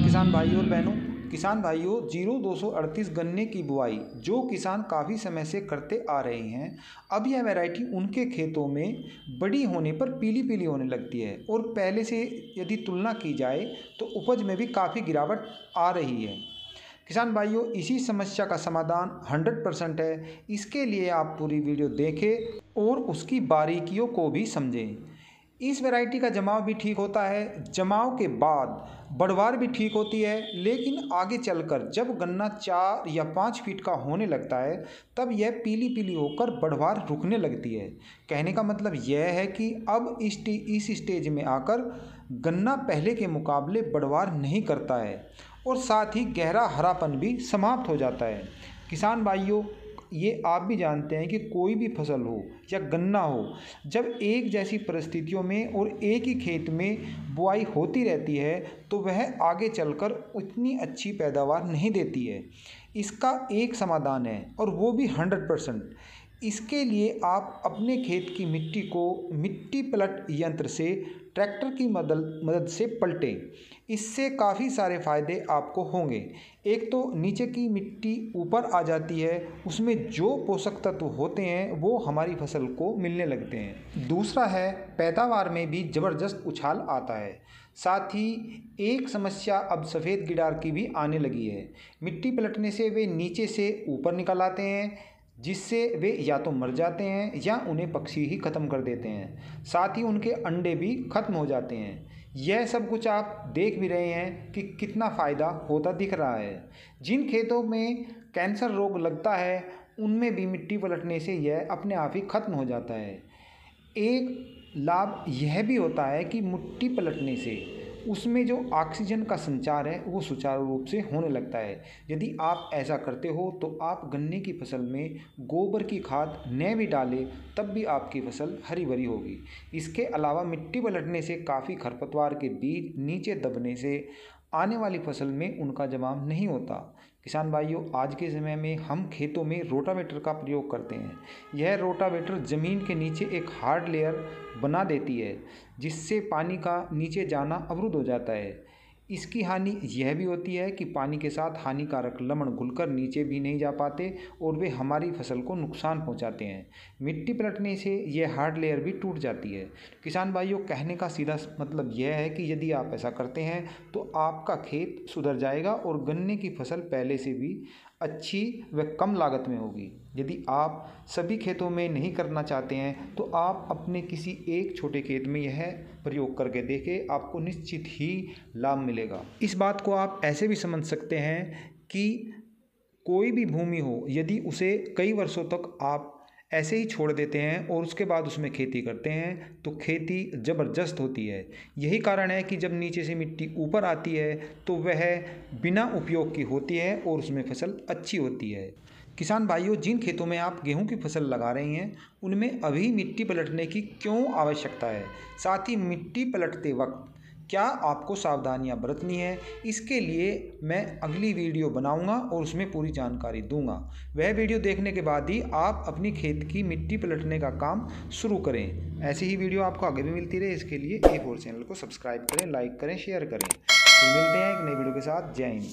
किसान भाइयों और बहनों, किसान भाइयों 0238 गन्ने की बुआई जो किसान काफ़ी समय से करते आ रहे हैं, अब यह वैरायटी उनके खेतों में बड़ी होने पर पीली पीली होने लगती है और पहले से यदि तुलना की जाए तो उपज में भी काफ़ी गिरावट आ रही है। किसान भाइयों, इसी समस्या का समाधान 100% है। इसके लिए आप पूरी वीडियो देखें और उसकी बारीकियों को भी समझें। इस वैरायटी का जमाव भी ठीक होता है, जमाव के बाद बढ़वार भी ठीक होती है, लेकिन आगे चलकर जब गन्ना 4 या 5 फीट का होने लगता है तब यह पीली पीली होकर बढ़वार रुकने लगती है। कहने का मतलब यह है कि अब इस स्टेज में आकर गन्ना पहले के मुकाबले बढ़वार नहीं करता है और साथ ही गहरा हरापन भी समाप्त हो जाता है। किसान भाइयों, ये आप भी जानते हैं कि कोई भी फसल हो या गन्ना हो, जब एक जैसी परिस्थितियों में और एक ही खेत में बुआई होती रहती है तो वह आगे चलकर उतनी अच्छी पैदावार नहीं देती है। इसका एक समाधान है और वो भी 100%। इसके लिए आप अपने खेत की मिट्टी को मिट्टी पलट यंत्र से ट्रैक्टर की मदद से पलटें। इससे काफ़ी सारे फ़ायदे आपको होंगे। एक तो नीचे की मिट्टी ऊपर आ जाती है, उसमें जो पोषक तत्व होते हैं वो हमारी फसल को मिलने लगते हैं। दूसरा है, पैदावार में भी ज़बरदस्त उछाल आता है। साथ ही एक समस्या अब सफ़ेद गिडार की भी आने लगी है। मिट्टी पलटने से वे नीचे से ऊपर निकल आते हैं, जिससे वे या तो मर जाते हैं या उन्हें पक्षी ही ख़त्म कर देते हैं। साथ ही उनके अंडे भी ख़त्म हो जाते हैं। यह सब कुछ आप देख भी रहे हैं कि कितना फ़ायदा होता दिख रहा है। जिन खेतों में कैंसर रोग लगता है उनमें भी मिट्टी पलटने से यह अपने आप ही ख़त्म हो जाता है। एक लाभ यह भी होता है कि मिट्टी पलटने से उसमें जो ऑक्सीजन का संचार है वो सुचारू रूप से होने लगता है। यदि आप ऐसा करते हो तो आप गन्ने की फसल में गोबर की खाद न भी डालें तब भी आपकी फसल हरी भरी होगी। इसके अलावा मिट्टी पलटने से काफ़ी खरपतवार के बीज नीचे दबने से आने वाली फसल में उनका जमाव नहीं होता। किसान भाइयों, आज के समय में हम खेतों में रोटावेटर का प्रयोग करते हैं। यह रोटावेटर ज़मीन के नीचे एक हार्ड लेयर बना देती है, जिससे पानी का नीचे जाना अवरुद्ध हो जाता है। इसकी हानि यह भी होती है कि पानी के साथ हानिकारक लवण घुलकर नीचे भी नहीं जा पाते और वे हमारी फसल को नुकसान पहुंचाते हैं। मिट्टी पलटने से यह हार्ड लेयर भी टूट जाती है। किसान भाइयों, कहने का सीधा मतलब यह है कि यदि आप ऐसा करते हैं तो आपका खेत सुधर जाएगा और गन्ने की फसल पहले से भी अच्छी व कम लागत में होगी। यदि आप सभी खेतों में नहीं करना चाहते हैं तो आप अपने किसी एक छोटे खेत में यह प्रयोग करके देखें, आपको निश्चित ही लाभ मिलेगा। इस बात को आप ऐसे भी समझ सकते हैं कि कोई भी भूमि हो, यदि उसे कई वर्षों तक आप ऐसे ही छोड़ देते हैं और उसके बाद उसमें खेती करते हैं तो खेती ज़बरदस्त होती है। यही कारण है कि जब नीचे से मिट्टी ऊपर आती है तो वह बिना उपयोग की होती है और उसमें फसल अच्छी होती है। किसान भाइयों, जिन खेतों में आप गेहूं की फसल लगा रहे हैं उनमें अभी मिट्टी पलटने की क्यों आवश्यकता है, साथ ही मिट्टी पलटते वक्त क्या आपको सावधानियां बरतनी है, इसके लिए मैं अगली वीडियो बनाऊंगा और उसमें पूरी जानकारी दूंगा। वह वीडियो देखने के बाद ही आप अपनी खेत की मिट्टी पलटने का काम शुरू करें। ऐसी ही वीडियो आपको आगे भी मिलती रहे, इसके लिए एक और चैनल को सब्सक्राइब करें, लाइक करें, शेयर करें। फिर मिलते हैं एक नई वीडियो के साथ। जय हिंद।